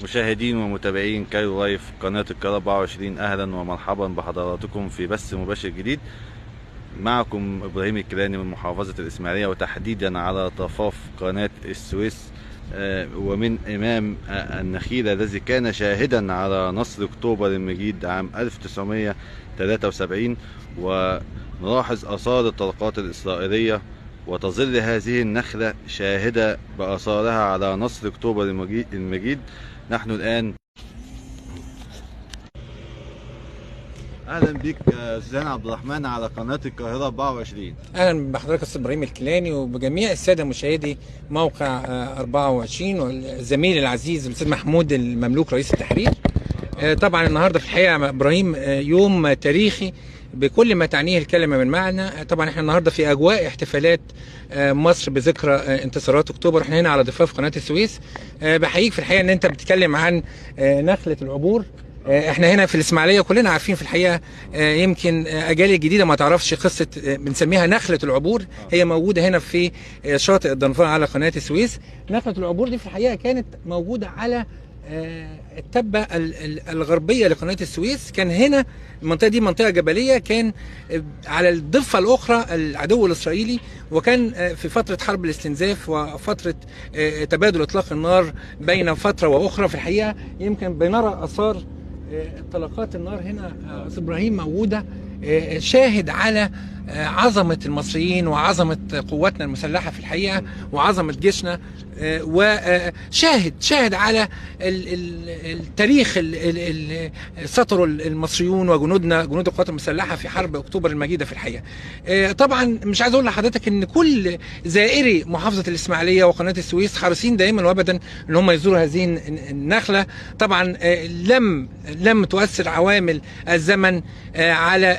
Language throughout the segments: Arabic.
مشاهدين ومتابعين كايرو لايف قناة القاهرة 24، أهلا ومرحبا بحضراتكم في بث مباشر جديد. معكم إبراهيم الكيلاني من محافظة الإسماعيلية، وتحديدا على ضفاف قناة السويس ومن أمام النخيل الذي كان شاهدا على نصر أكتوبر المجيد عام 1973، ونلاحظ آثار الطلقات الإسرائيلية، وتظل هذه النخلة شاهدة بآثارها على نصر أكتوبر المجيد. نحن الآن أهلا بك أستاذ عبد الرحمن على قناة القاهرة 24. اهلا بحضرتك استاذ ابراهيم الكيلاني وبجميع الساده مشاهدي موقع 24، والزميل العزيز الاستاذ محمود المملوك رئيس التحرير. طبعا النهارده في الحقيقه ابراهيم يوم تاريخي بكل ما تعنيه الكلمه من معنى. طبعا احنا النهارده في اجواء احتفالات مصر بذكرى انتصارات اكتوبر. احنا هنا على ضفاف قناه السويس. بحييك في الحقيقه ان انت بتتكلم عن نخله العبور. احنا هنا في الاسماعيليه كلنا عارفين في الحقيقه، يمكن اجيال الجديده ما تعرفش قصه بنسميها نخله العبور. هي موجوده هنا في شاطئ الضنفار على قناه السويس. نخله العبور دي في الحقيقه كانت موجوده على التبة الغربية لقناة السويس. كان هنا المنطقة دي منطقة جبلية، كان على الضفة الأخرى العدو الإسرائيلي، وكان في فترة حرب الاستنزاف وفترة تبادل إطلاق النار بين فترة وأخرى. في الحقيقة يمكن بنرى آثار طلقات النار هنا إبراهيم موجودة، شاهد على عظمة المصريين وعظمة قواتنا المسلحة في الحقيقة وعظمة جيشنا، وشاهد على التاريخ سطر المصريون وجنودنا جنود القوات المسلحة في حرب أكتوبر المجيدة في الحقيقة. طبعا مش عايز أقول لحضرتك إن كل زائري محافظة الإسماعيلية وقناة السويس حريصين دائما وأبدا إن هم يزوروا هذه النخلة. طبعا لم تؤثر عوامل الزمن على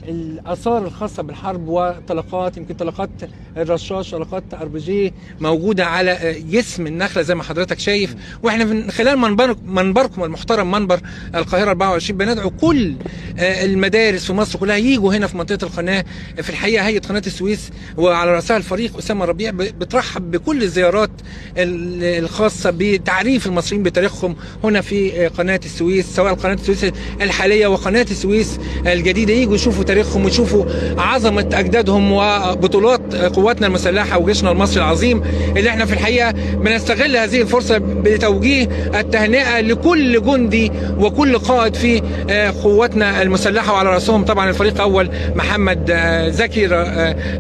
الآثار الخاصة بالحرب وطلقات، يمكن طلقات الرشاش، طلقات RPG موجودة على جسم النخلة زي ما حضرتك شايف. واحنا من خلال منبركم المحترم منبر القاهرة 24 بندعو كل المدارس في مصر كلها ييجوا هنا في منطقة القناة. في الحقيقة هيئة قناة السويس وعلى رأسها الفريق أسامة ربيع بترحب بكل الزيارات الخاصة بتعريف المصريين بتاريخهم هنا في قناة السويس، سواء قناة السويس الحالية وقناة السويس الجديدة. ييجوا يشوفوا تاريخهم ويشوفوا عظمة أجدادهم وبطولات قواتنا المسلحة وجيشنا المصري العظيم، اللي احنا في الحقيقة بنستغل هذه الفرصة بتوجيه التهنئة لكل جندي وكل قائد في قواتنا المسلحة، وعلى رأسهم طبعا الفريق الأول محمد زكي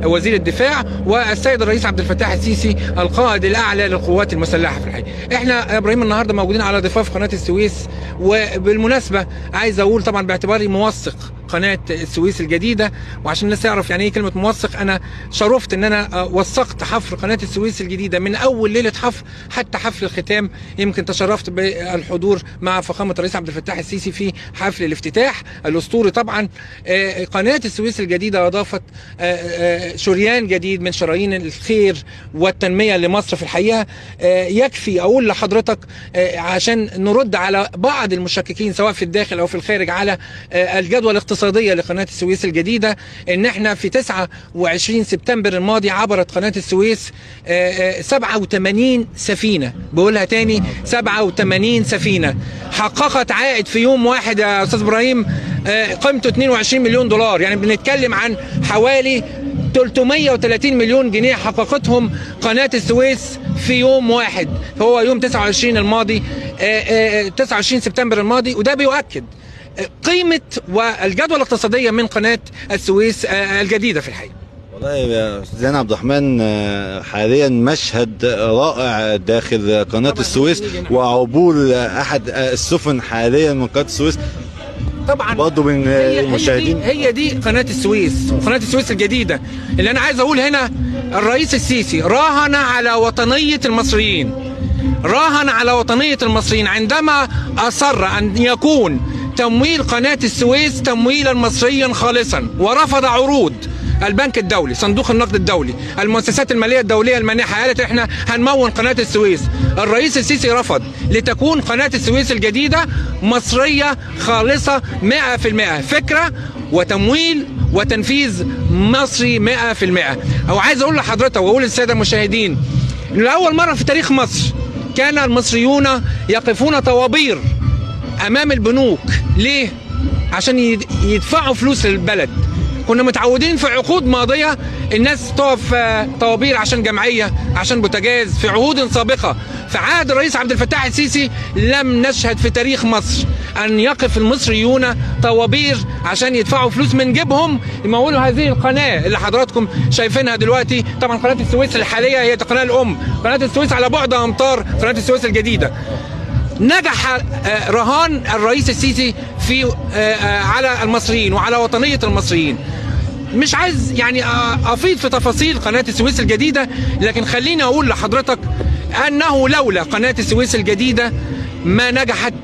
وزير الدفاع، والسيد الرئيس عبد الفتاح السيسي القائد الأعلى للقوات المسلحة. في الحقيقة احنا إبراهيم النهارده موجودين على ضفاف قناة السويس. وبالمناسبة عايز أقول طبعا باعتباري موثق قناة السويس الجديدة، وعشان الناس تعرف يعني ايه كلمة موثق، انا شرفت ان انا وثقت حفر قناة السويس الجديدة من اول ليلة حفر حتى حفل الختام. يمكن تشرفت بالحضور مع فخامة الرئيس عبد الفتاح السيسي في حفل الافتتاح الاسطوري. طبعا قناة السويس الجديدة اضافت شريان جديد من شرايين الخير والتنمية لمصر. في الحقيقة يكفي اقول لحضرتك عشان نرد على بعض المشككين سواء في الداخل او في الخارج على الجدوى الاقتصادية لقناة السويس الجديدة، ان احنا في 29 سبتمبر الماضي عبرت قناة السويس 87 سفينة. بقولها تاني، 87 سفينة حققت عائد في يوم واحد يا استاذ ابراهيم قيمته 22 مليون دولار. يعني بنتكلم عن حوالي 330 مليون جنيه حققتهم قناة السويس في يوم واحد، هو يوم 29 الماضي 29 سبتمبر الماضي. وده بيؤكد قيمة والجدوى الاقتصادية من قناة السويس الجديدة في الحقيقة. والله يا أستاذ عبد الرحمن، حاليا مشهد رائع داخل قناة السويس وعبور أحد السفن حاليا من قناة السويس. طبعا برضه من المشاهدين هي دي قناة السويس وقناة السويس الجديدة اللي أنا عايز أقول هنا. الرئيس السيسي راهن على وطنية المصريين، راهن على وطنية المصريين عندما أصر أن يكون تمويل قناة السويس تمويلا مصريا خالصا، ورفض عروض البنك الدولي، صندوق النقد الدولي، المؤسسات المالية الدولية المانحة. قالت احنا هنمول قناة السويس. الرئيس السيسي رفض لتكون قناة السويس الجديدة مصرية خالصة 100%، فكرة وتمويل وتنفيذ مصري 100%. او عايز اقول لحضرتك واقول للسادة المشاهدين ان لأول مرة في تاريخ مصر كان المصريون يقفون طوابير امام البنوك. ليه؟ عشان يدفعوا فلوس للبلد. كنا متعودين في عقود ماضية الناس تقف طوابير عشان جمعية، عشان بوتاجاز. في عهود سابقة في عهد الرئيس عبد الفتاح السيسي لم نشهد في تاريخ مصر أن يقف المصريون طوابير عشان يدفعوا فلوس من جيبهم يمولوا هذه القناة اللي حضراتكم شايفينها دلوقتي. طبعا قناة السويس الحالية هي القناة الأم، قناة السويس على بعد أمتار قناة السويس الجديدة. نجح رهان الرئيس السيسي في على المصريين وعلى وطنية المصريين. مش عايز يعني أفيض في تفاصيل قناة السويس الجديدة، لكن خليني أقول لحضرتك أنه لولا قناة السويس الجديدة ما نجحت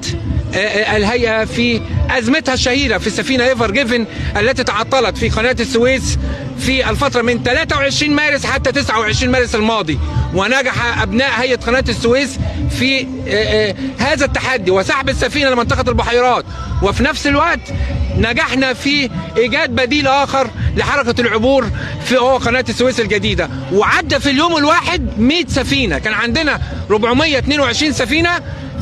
الهيئة في أزمتها الشهيرة في السفينة ايفر جيفن التي تعطلت في قناة السويس في الفترة من 23 مارس حتى 29 مارس الماضي. ونجح أبناء هيئة قناة السويس في هذا التحدي وسحب السفينة لمنطقة البحيرات، وفي نفس الوقت نجحنا في إيجاد بديل آخر لحركة العبور في قناة السويس الجديدة. وعدى في اليوم الواحد 100 سفينة. كان عندنا 422 سفينة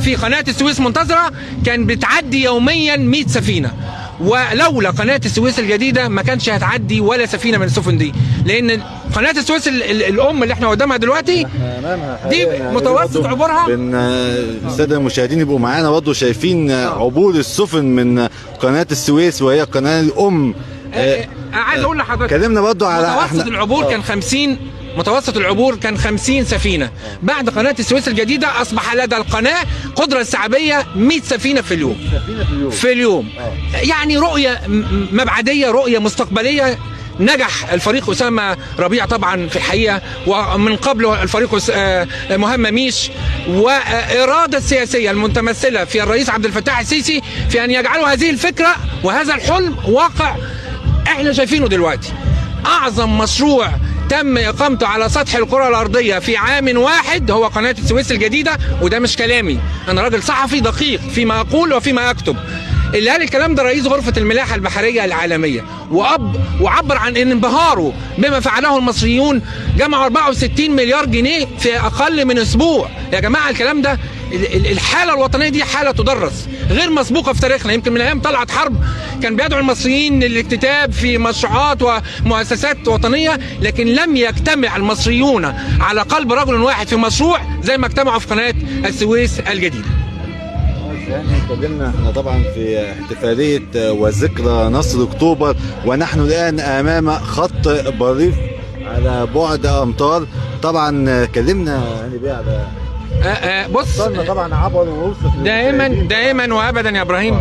في قناة السويس منتظرة، كان بتعدي يوميا 100 سفينة. ولولا قناة السويس الجديدة ما كانش هتعدي ولا سفينة من السفن دي، لأن قناة السويس الأم اللي احنا قدامها دلوقتي دي متوسط عبورها. السادة المشاهدين يبقوا معانا برضه شايفين عبور السفن من قناة السويس وهي القناة الأم. عايز أقول لحضرتك كلمنا برضه على متوسط العبور كان 50، متوسط العبور كان 50 سفينة. بعد قناة السويس الجديدة أصبح لدى القناة قدرة استيعابية 100 سفينة في اليوم. في اليوم. يعني رؤية مبعدية، رؤية مستقبلية. نجح الفريق أسامة ربيع طبعا في الحقيقة، ومن قبله الفريق مهمة ميش، وإرادة السياسية المتمثلة في الرئيس عبد الفتاح السيسي في أن يجعلوا هذه الفكرة وهذا الحلم واقع احنا شايفينه دلوقتي. أعظم مشروع تم إقامته على سطح الكرة الأرضية في عام واحد هو قناة السويس الجديدة. وده مش كلامي، أنا راجل صحفي دقيق فيما أقول وفيما أكتب. اللي قال الكلام ده رئيس غرفة الملاحة البحرية العالمية، وعبر عن انبهاره بما فعله المصريون. جمعوا 64 مليار جنيه في أقل من أسبوع. يا جماعة الكلام ده، الحالة الوطنية دي حالة تدرس غير مسبوقة في تاريخنا. يمكن من أيام طلعت حرب كان بيدعو المصريين للاكتتاب في مشروعات ومؤسسات وطنية، لكن لم يجتمع المصريون على قلب رجل واحد في مشروع زي ما اجتمعوا في قناة السويس الجديدة. اتكلمنا احنا طبعا في احتفالية وذكرى نصر اكتوبر، ونحن الان امام خط بريف على بعد امتار. طبعا كلمنا يعني بيه على بص طبعا عبر ووصف دائما وابدا يا ابراهيم.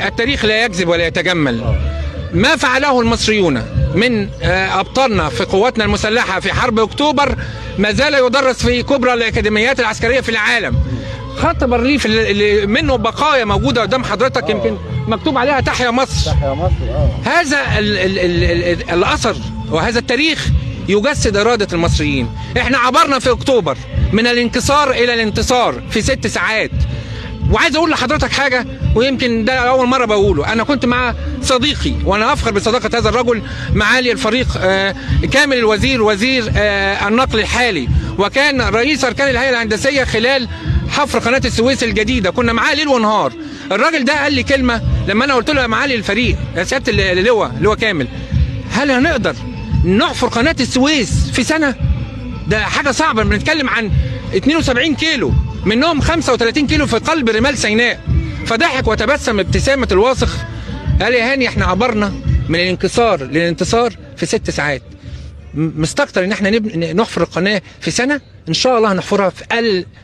التاريخ لا يكذب ولا يتجمل. ما فعله المصريون من ابطالنا في قواتنا المسلحة في حرب اكتوبر ما زال يدرس في كبرى الاكاديميات العسكرية في العالم. خط برليف اللي منه بقايا موجودة قدام حضرتك، يمكن مكتوب عليها تحيا مصر. تحيا مصر. هذا الأثر وهذا التاريخ يجسد إرادة المصريين. احنا عبرنا في اكتوبر من الانكسار إلى الانتصار في 6 ساعات. وعايز اقول لحضرتك حاجة، ويمكن ده اول مرة بقوله. انا كنت مع صديقي وانا افخر بصداقة هذا الرجل، معالي الفريق كامل الوزير، وزير النقل الحالي، وكان رئيس اركان الهيئة الهندسية خلال حفر قناة السويس الجديدة. كنا معاه ليل ونهار. الراجل ده قال لي كلمة لما انا قلت له يا معالي الفريق، يا سيادة اللواء كامل، هل هنقدر نحفر قناة السويس في سنة؟ ده حاجة صعبة. بنتكلم عن 72 كيلو منهم 35 كيلو في قلب رمال سيناء. فضحك وتبسم ابتسامة الواثق، قال يا هاني احنا عبرنا من الانكسار للانتصار في 6 ساعات. مستكتر ان احنا نحفر القناة في سنة، ان شاء الله هنحفرها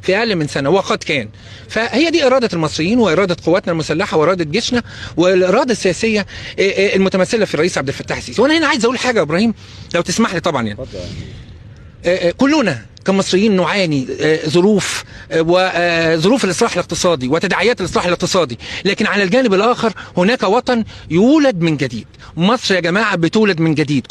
في اقل من سنة، وقد كان. فهي دي إرادة المصريين وإرادة قواتنا المسلحة وإرادة جيشنا والإرادة السياسية المتمثلة في الرئيس عبد الفتاح السيسي. وانا هنا عايز اقول حاجة يا ابراهيم لو تسمح لي طبعا. يعني كلنا كمصريين نعاني ظروف وظروف الإصلاح الاقتصادي وتداعيات الإصلاح الاقتصادي، لكن على الجانب الآخر هناك وطن يولد من جديد. مصر يا جماعة بتولد من جديد.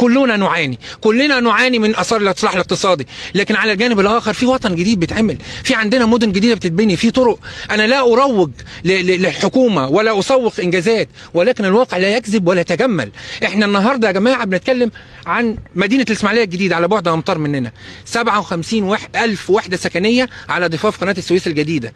كلنا نعاني من أثار الإصلاح الاقتصادي، لكن على الجانب الآخر في وطن جديد بيتعمل، في عندنا مدن جديدة بتتبني، في طرق. أنا لا أروج للحكومة ولا أسوق إنجازات، ولكن الواقع لا يكذب ولا يتجمل. احنا النهاردة يا جماعة بنتكلم عن مدينة الإسماعيلية الجديدة على بعد أمتار مننا، 57 ألف وحدة سكنية على ضفاف قناة السويس الجديدة.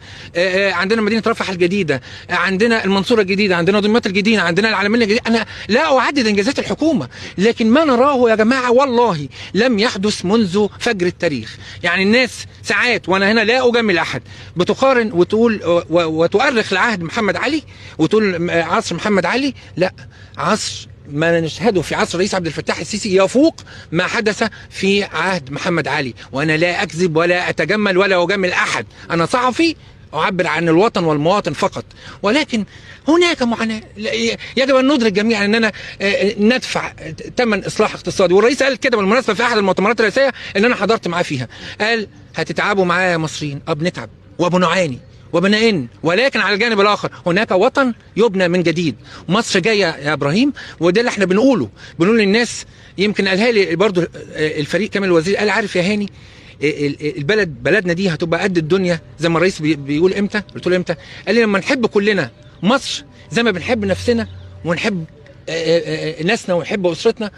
عندنا مدينة رفح الجديدة، عندنا المنصورة الجديدة، عندنا دمياط الجديدة، عندنا العلمين الجديدة. أنا لا أعدد إنجازات الحكومة، لكن ما نراه يا جماعة والله لم يحدث منذ فجر التاريخ. يعني الناس ساعات، وأنا هنا لا أجمل أحد، بتقارن وتقول وتؤرخ لعهد محمد علي وتقول عصر محمد علي. لا، عصر ما نشهده في عصر الرئيس عبد الفتاح السيسي يفوق ما حدث في عهد محمد علي. وانا لا اكذب ولا اتجمل ولا اجمل احد، انا صحفي اعبر عن الوطن والمواطن فقط. ولكن هناك معاناه يجب ان ندرك جميعا اننا ندفع ثمن اصلاح اقتصادي. والرئيس قال كده بالمناسبه في احد المؤتمرات الرئاسيه اللي انا حضرت معاه فيها، قال هتتعبوا معايا يا مصريين، بنتعب وبنعاني وبنئن، ولكن على الجانب الاخر هناك وطن يبنى من جديد. مصر جايه يا ابراهيم، وده اللي احنا بنقول للناس. يمكن قالها لي برضو الفريق كامل الوزير، قال عارف يا هاني بلدنا دي هتبقى قد الدنيا زي ما الرئيس بيقول. امتى؟ قلت له امتى؟ قال لي لما نحب كلنا مصر زي ما بنحب نفسنا ونحب ناسنا ونحب اسرتنا.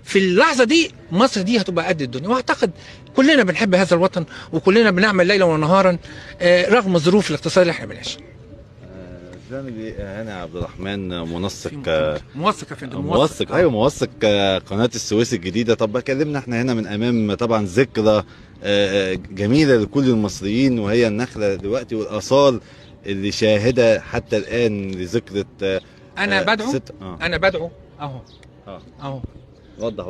في اللحظه دي مصر دي هتبقى قد الدنيا. واعتقد كلنا بنحب هذا الوطن وكلنا بنعمل ليلا ونهارا رغم الظروف الاقتصاديه اللي احنا بنعيشها. زميلي هاني عبد الرحمن، موثق يا فندم، موثق قناه السويس الجديده. طب كلمنا، احنا هنا من امام طبعا ذكرى جميله لكل المصريين، وهي النخله دلوقتي والاثار اللي شاهده حتى الان لذكرى. انا بدعو اهو وضح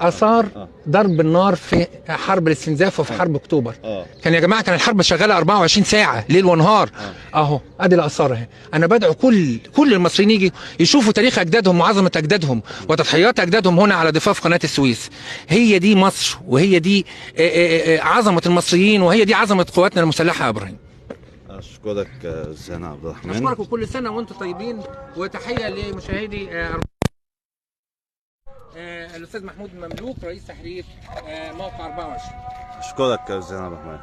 اثار ضرب النار في حرب الاستنزاف وفي حرب اكتوبر. كان يا جماعه الحرب شغاله 24 ساعه ليل ونهار. اهو ادي الاثار اهي. انا بدعو كل المصريين يجي يشوفوا تاريخ اجدادهم وعظمه اجدادهم وتضحيات اجدادهم هنا على ضفاف قناه السويس. هي دي مصر، وهي دي عظمه المصريين، وهي دي عظمه قواتنا المسلحه يا ابراهيم. اشكرك استاذ هاني عبد الرحمن. اشكرك، وكل سنه وانتم طيبين، وتحيه لمشاهدي الاستاذ محمود مملوك رئيس تحرير موقع 24. اشكرك يا استاذ عبد الرحمن.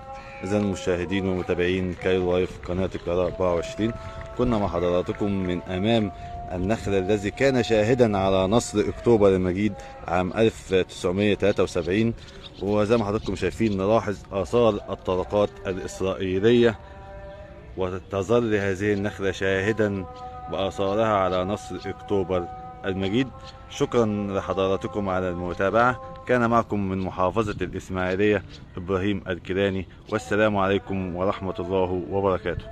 اذا المشاهدين ومتابعين كايرو لايف قناه القاهره 24، كنا مع حضراتكم من امام النخل الذي كان شاهدا على نصر اكتوبر المجيد عام 1973. وزي ما حضراتكم شايفين نلاحظ اثار الطلقات الاسرائيليه، وتظل هذه النخله شاهدا باثارها على نصر اكتوبر المجيد. شكرا لحضراتكم على المتابعة. كان معكم من محافظة الإسماعيلية إبراهيم الكيلاني، والسلام عليكم ورحمة الله وبركاته.